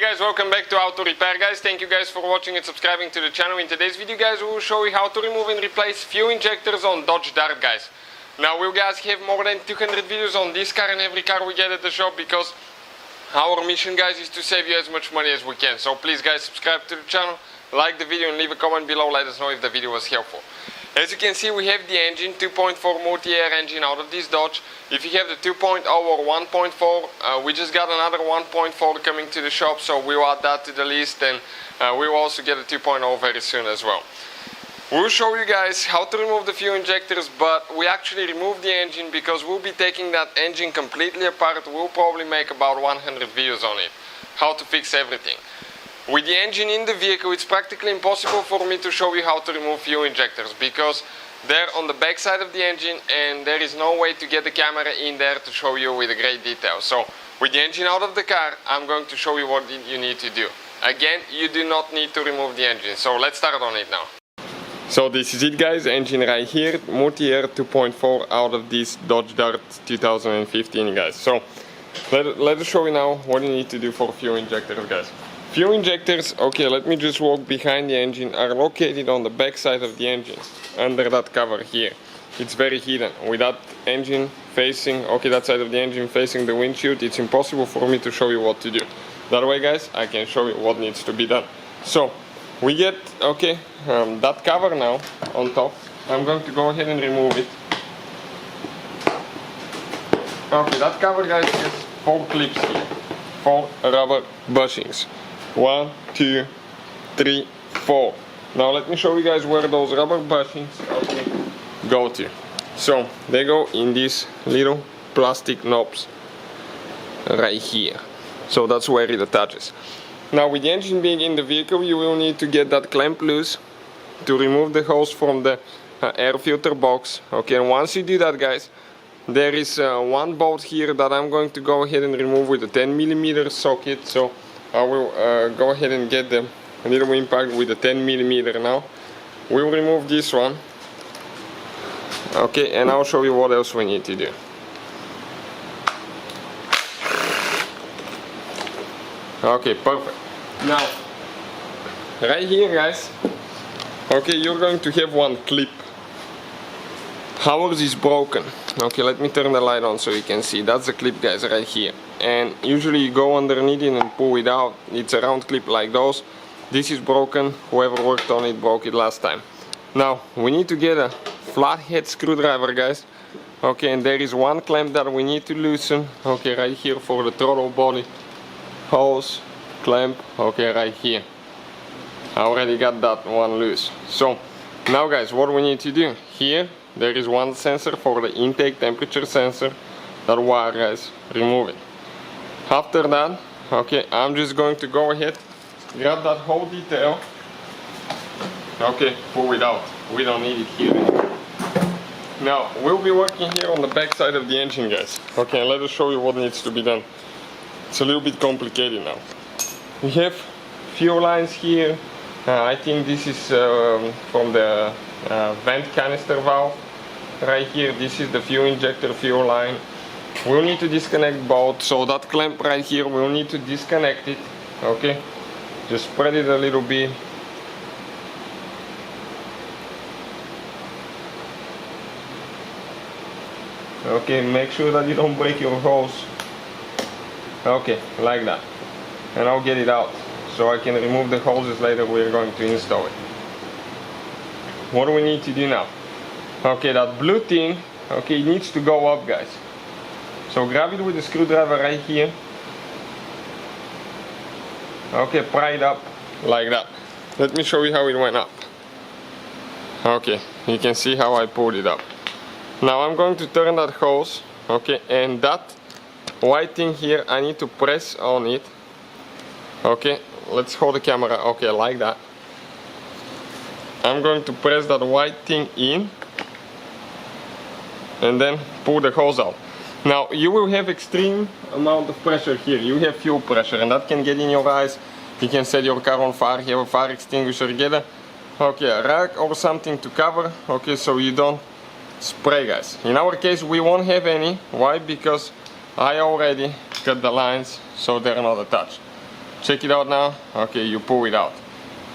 guys, welcome back to Auto Repair guys. Thank you guys for watching and subscribing to the channel. In today's video guys, we will show you how to remove and replace fuel injectors on Dodge Dart guys. Now we guys have more than 200 videos on this car and every car we get at the shop, because our mission guys is to save you as much money as we can. So please guys, subscribe to the channel, like the video and leave a comment below, let us know if the video was helpful. As you can see, we have the engine, 2.4 multi-air engine out of this Dodge. If you have the 2.0 or 1.4, we just got another 1.4 coming to the shop, so we'll add that to the list, and we will also get a 2.0 very soon as well. We'll show you guys how to remove the fuel injectors, but we actually remove the engine because we'll be taking that engine completely apart. We'll probably make about 100 videos on it, how to fix everything. With the engine in the vehicle, it's practically impossible for me to show you how to remove fuel injectors because they're on the back side of the engine and there is no way to get the camera in there to show you with a great detail. So with the engine out of the car, I'm going to show you what you need to do. Again, you do not need to remove the engine, so let's start on it now. So this is it guys, engine right here, multi-air 2.4 out of this Dodge Dart 2015 guys. So let us show you now what you need to do for fuel injectors guys. Fuel injectors, okay, let me just walk behind the engine, are located on the back side of the engine, under that cover here. It's very hidden. With that engine facing, okay, that side of the engine facing the windshield, it's impossible for me to show you what to do. That way guys, I can show you what needs to be done. So, we get, okay, that cover now on top. I'm going to go ahead and remove it. Okay, that cover guys has 4 clips here, 4 rubber bushings. 1, 2, 3, 4. Now let me show you guys where those rubber bushings go to. So they go in these little plastic knobs right here. So that's where it attaches. Now with the engine being in the vehicle, you will need to get that clamp loose to remove the hose from the air filter box. Okay, and once you do that guys, there is one bolt here that I'm going to go ahead and remove with a 10mm socket. So I will go ahead and get the little impact with the 10mm now. We'll remove this one. Okay, and I'll show you what else we need to do. Okay, perfect. Now, right here guys, okay, you're going to have one clip. Ours is broken. Okay, let me turn the light on so you can see. That's the clip guys right here. And usually you go underneath it and pull it out. It's a round clip like those. This is broken. Whoever worked on it broke it last time. Now we need to get a flathead screwdriver guys. Okay, and there is one clamp that we need to loosen. Okay, right here for the throttle body. Hose, clamp, okay, right here. I already got that one loose. So now guys, what we need to do here, there is one sensor for the intake temperature sensor. That wire guys, remove it. After that, okay, I'm just going to go ahead, grab that whole detail. Okay, pull it out. We don't need it here anymore. Now, we'll be working here on the back side of the engine guys. Okay, let us show you what needs to be done. It's a little bit complicated now. We have fuel lines here. I think this is from the vent canister valve. Right here, this is the fuel injector fuel line. We'll need to disconnect both, so that clamp right here, we'll need to disconnect it. Okay, just spread it a little bit. Okay, make sure that you don't break your hose. Okay, like that. And I'll get it out so I can remove the hoses later. We're going to install it. What do we need to do now? Okay, that blue thing, okay, it needs to go up guys. So grab it with the screwdriver right here. Okay, pry it up like that. Let me show you how it went up. Okay, you can see how I pulled it up. Now I'm going to turn that hose, okay, and that white thing here, I need to press on it. Okay, let's hold the camera, okay, like that. I'm going to press that white thing in and then pull the hose out. Now you will have extreme amount of pressure here. You have fuel pressure and that can get in your eyes. You can set your car on fire, you have a fire extinguisher, get a rag or something to cover, okay, so you don't spray guys. In our case we won't have any. Why? Because I already cut the lines so they're not attached. check it out now. Okay, you pull it out.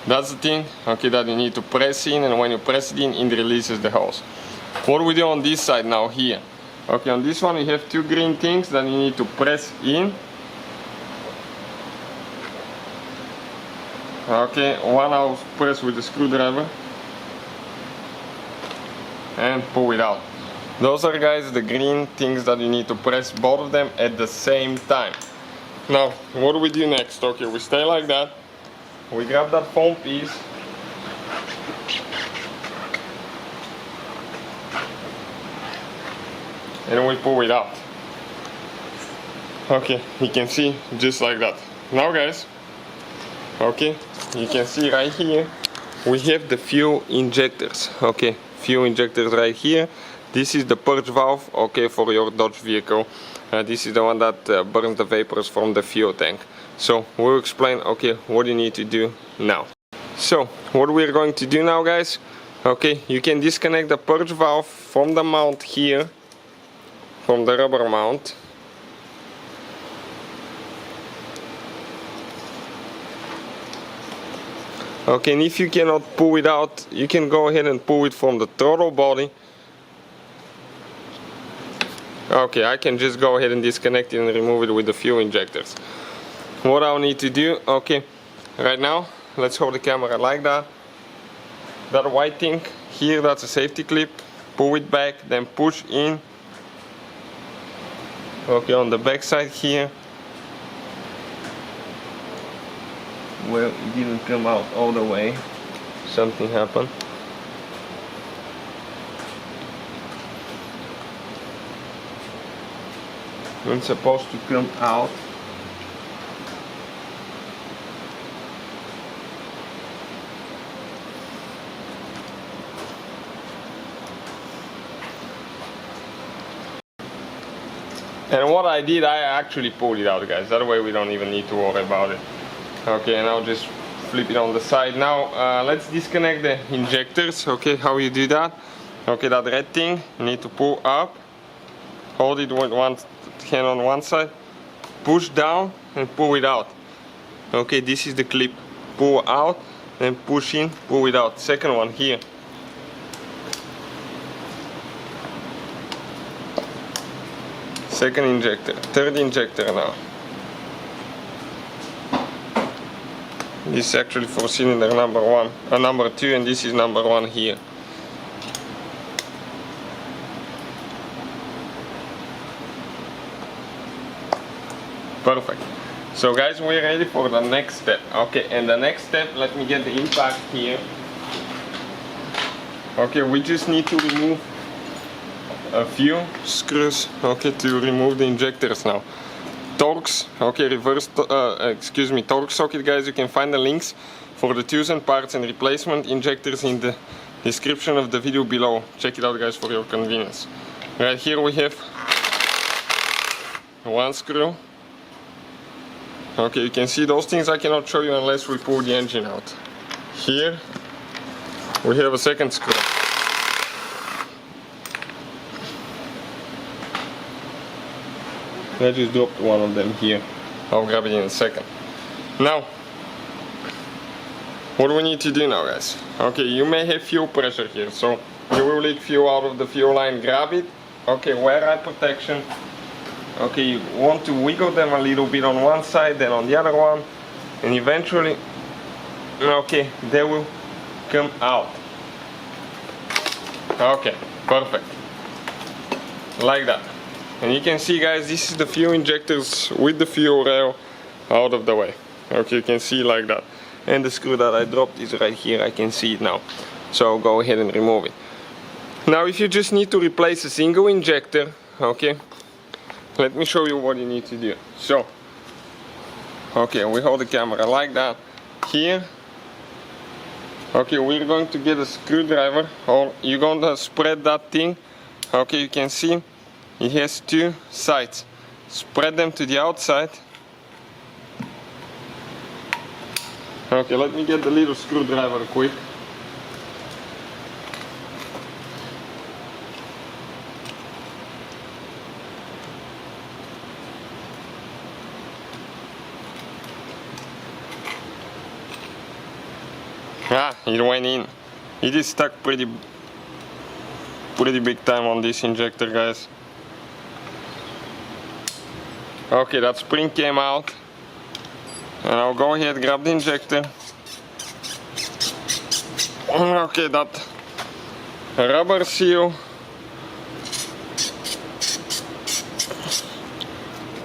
That's the thing, okay, that you need to press in, and when you press it in, it releases the hose. What do we do on this side now here? Okay, on this one we have two green things that you need to press in. Okay, one I'll press with the screwdriver and pull it out. Those are, guys, the green things that you need to press, both of them at the same time. Now, what do we do next? Okay, we stay like that. We grab that foam piece. And we pull it out. Okay, you can see just like that. Now, guys, okay, you can see right here we have the fuel injectors. Okay, fuel injectors right here. This is the purge valve, okay, for your Dodge vehicle. This is the one that burns the vapors from the fuel tank. So we'll explain, okay, what you need to do now. So what we're going to do now, guys, okay, you can disconnect the purge valve from the mount here, from the rubber mount. Okay, and if you cannot pull it out, you can go ahead and pull it from the throttle body. Okay, I can just go ahead and disconnect it and remove it with the fuel injectors. What I'll need to do, okay, right now, let's hold the camera like that. That white thing here, that's a safety clip. Pull it back, then push in. Okay, on the back side here. Well, it didn't come out all the way. Something happened. It's supposed to come out. And what I did, I actually pulled it out, guys. That way we don't even need to worry about it. Okay, and I'll just flip it on the side. Now, let's disconnect the injectors. Okay, how you do that? Okay, that red thing, you need to pull up. Hold it with one hand on one side. Push down and pull it out. Okay, this is the clip. Pull out, then push in, pull it out. Second one here. Second injector, third injector now. This is actually for cylinder number 1, number 2, and this is number 1 here. Perfect. So, guys, we're ready for the next step. Okay, and the next step, let me get the impact here. Okay, we just need to remove a few screws, okay, to remove the injectors now. Torx, okay, torque socket, guys, you can find the links for the tools and parts and replacement injectors in the description of the video below. Check it out, guys, for your convenience. Right here we have one screw. Okay, you can see those things I cannot show you unless we pull the engine out. Here we have a second screw. I just dropped one of them here. I'll grab it in a second. Now, what do we need to do now, guys? Okay, you may have fuel pressure here, so you will leak fuel out of the fuel line. Grab it. Okay, wear eye protection. Okay, you want to wiggle them a little bit on one side, then on the other one, and eventually, okay, they will come out. Okay, perfect. Like that. And you can see, guys, this is the fuel injectors with the fuel rail out of the way. Okay, you can see like that. And the screw that I dropped is right here, I can see it now. So I'll go ahead and remove it. Now, if you just need to replace a single injector, okay, let me show you what you need to do. So, okay, we hold the camera like that. Here, okay, we're going to get a screwdriver, or you're going to spread that thing. Okay, you can see it has two sides. Spread them to the outside. Okay, let me get the little screwdriver quick. Ah, it went in. It is stuck pretty big time on this injector, guys. Okay, that spring came out. And I'll go ahead, grab the injector. Okay, that rubber seal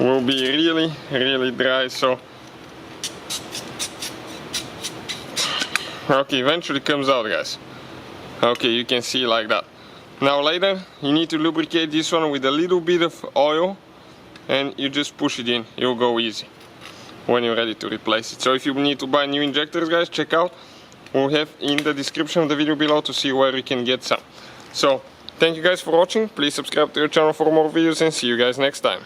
will be really dry, so okay, eventually comes out, guys. Okay, you can see like that. Now later you need to lubricate this one with a little bit of oil, and you just push it in. You'll go easy when you're ready to replace it. So if you need to buy new injectors, guys, check out. We'll have in the description of the video below to see where you can get some. So thank you guys for watching. Please subscribe to the channel for more videos, and see you guys next time.